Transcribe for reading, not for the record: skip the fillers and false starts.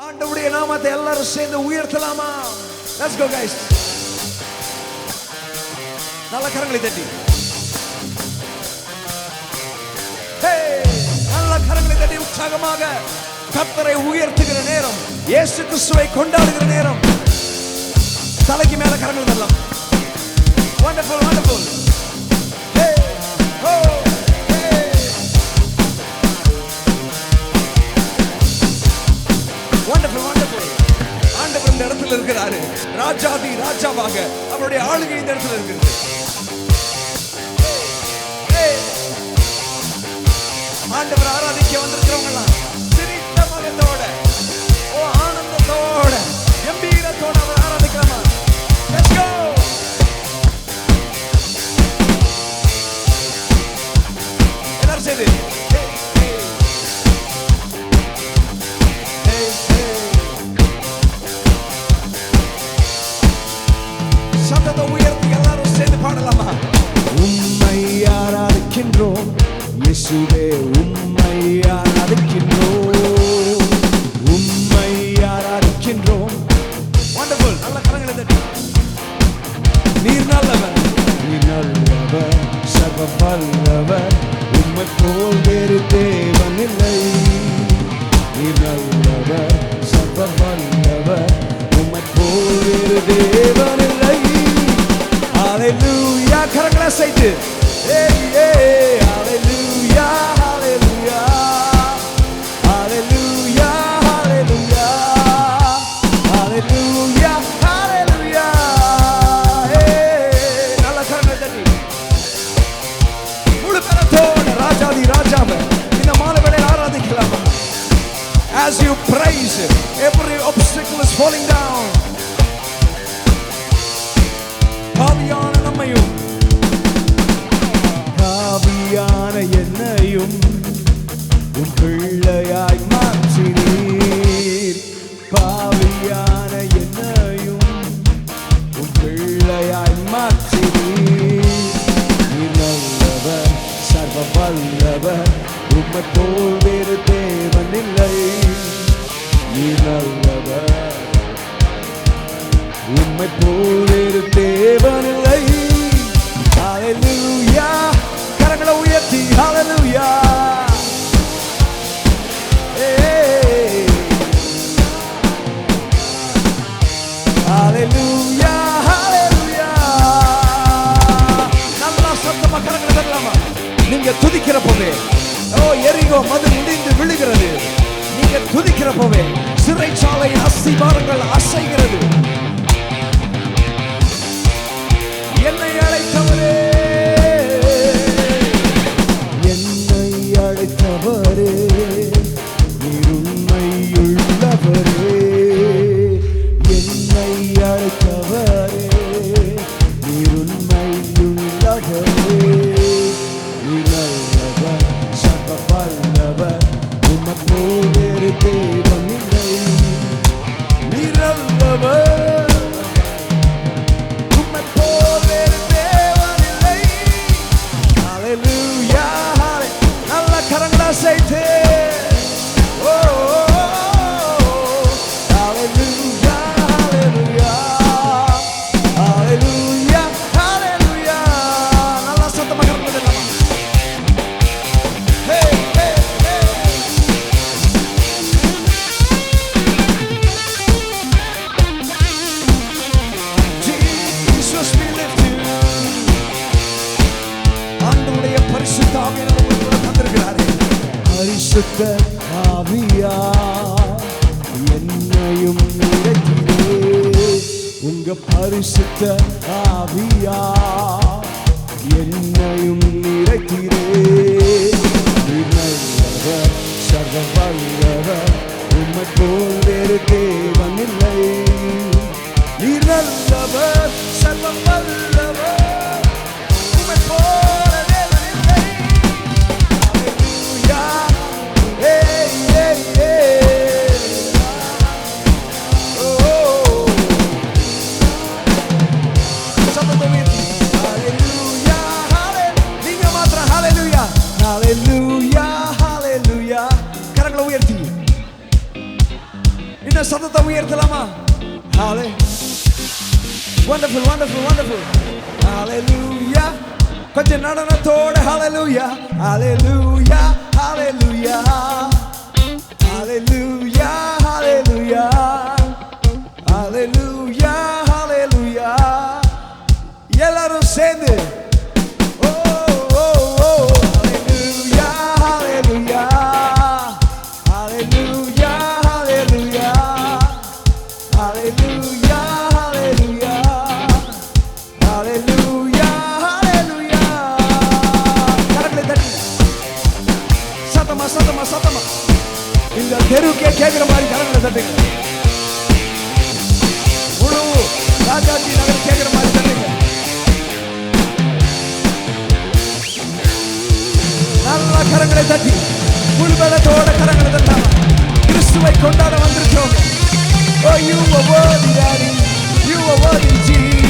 ஆண்டவருடைய நாமத்தை எல்லாரும் சேர்ந்து உயர்த்தலாமா? Let's go guys. நல்ல கரங்களை தட்டி. Hey! நல்ல கரங்களை தட்டி உற்சாகமாக கர்த்தரை உயர்த்துகிற நேரம், இயேசு கிறிஸ்துவை கொண்டாடுகிற நேரம். தலைக்கு மேல கரங்கள் தள்ளலாம். Wonderful, wonderful. Hey! Oh! Wonderful, wonderful. ஆண்டவர் இந்த இடத்துல இருக்கிறாரு. ராஜாதி ராஜாவாக அவருடைய ஆளுகை இந்த இடத்துல இருக்குது. ஆண்டவர் ஆராதிக்க வந்திருக்கிறவங்க எல்லாம் சிரித்த மகத்தோட, ஆனந்தத்தோட, கம்பீரத்தோட அவர் ஆராதிக்கலாமா? Let's go. எல்லாரும் சேர்ந்து சத்தத்தை உயர்த்தி எல்லாரும் சேர்ந்து பாடலாமா? உம்மை ஆராதிக்கின்றோம் இயேசுவே, உம்மை ஆராதிக்கின்றோம், உம்மை ஆராதிக்கின்றோம். வண்டர்ஃபுல். நல்ல கரங்களை தட்டி. நீர் நல்லவர், நீர் நல்லவர், சர்வ வல்லவர், உம்மை போல் வேறு தேவன் இல்லை. நீர் நல்லவர், சர்வ வல்லவர், உம்மை போல் வேறு தேவன் இல்லை. Hallelujah, கரங்களை அசைத்து Hallelujah, hallelujah, hallelujah, hallelujah, hallelujah, hallelujah. நல்ல கரங்களை தட்டி முழு கரத்தோட ராஜாதி ராஜாவை இந்த மாலை வேளையில் ஆராதிக்கலாமா? As you praise, every obstacle is falling down. காவியான நம்மையும் காவியான என்னையும் உன் பிள்ளையாய் மாற்றினீர். பாவியான என்னையும் உன் பிள்ளையாய் மாற்றினீர். நீர் நல்லவர், சர்வ வல்லவர், உம்மை போல் வேறு தேவன் இல்லை. நீர் நல்லவர், உம்மை போல் வேறு தேவன் இல்லை. ஹalleluya, கரங்களை உயர்த்தி ஹalleluya. ஹalleluya, ஹalleluya. நல்லா சத்தமா கரங்களை தட்டலாமா? நீங்க துதிக்கிற போவே எரிகோ மதில் இடிந்து விழுகிறது. நீங்க துதிக்கிற போவே சிறைச்சாலை அஸ்திவாரங்கள் அசைகிறது. என்னை அழைத்தவரே, என்னை அழைத்தவரே, நீர் உண்மையுள்ளவரே. என்னை அழைத்தவரே, நீர் உண்மையுள்ளவரே. நீர் நல்லவர், சர்வ வல்லவர், உம்மை போல் வேறு தேவன் இல்லை. நீர் நல்லவர், பரிசுத்த ஆவியா என்னையும் நிறைக்கிறே. உங்க பரிசுத்த ஆவியா என்னையும் நிறைக்கிறே. நீர் நல்லவர், சர்வ வல்லவர், உம்மை போல் வேறு தேவன் இல்லை. நீர் நல்லவர், சர்வ வல்லவர், உம்மை போல தேவன் இல்லை. Hallelujah, hallelujah. கரங்களை உயர்த்தி இன்னும் சத்தத்தை உயர்த்தலாமா? Wonderful, wonderful, wonderful. Hallelujah. கொஞ்சம் நடனத்தோட hallelujah, hallelujah, hallelujah, hallelujah, hallelujah, hallelujah, hallelujah. எல்லாரும் சேர்ந்து சத்தமா இந்த தெருக்கே கேட்கிற மாதிரி கரங்களை தட்டுங்க. முழு ராஜாஜி நகர் கேட்கிற மாதிரி தட்டுங்க. நல்ல கரங்களை தட்டி முழுபலத்தோட கரங்களை தட்டாம கிறிஸ்துவை கொண்டாட வந்திருக்கோம். Oh, you are worthy, Daddy. You are worthy, Jesus.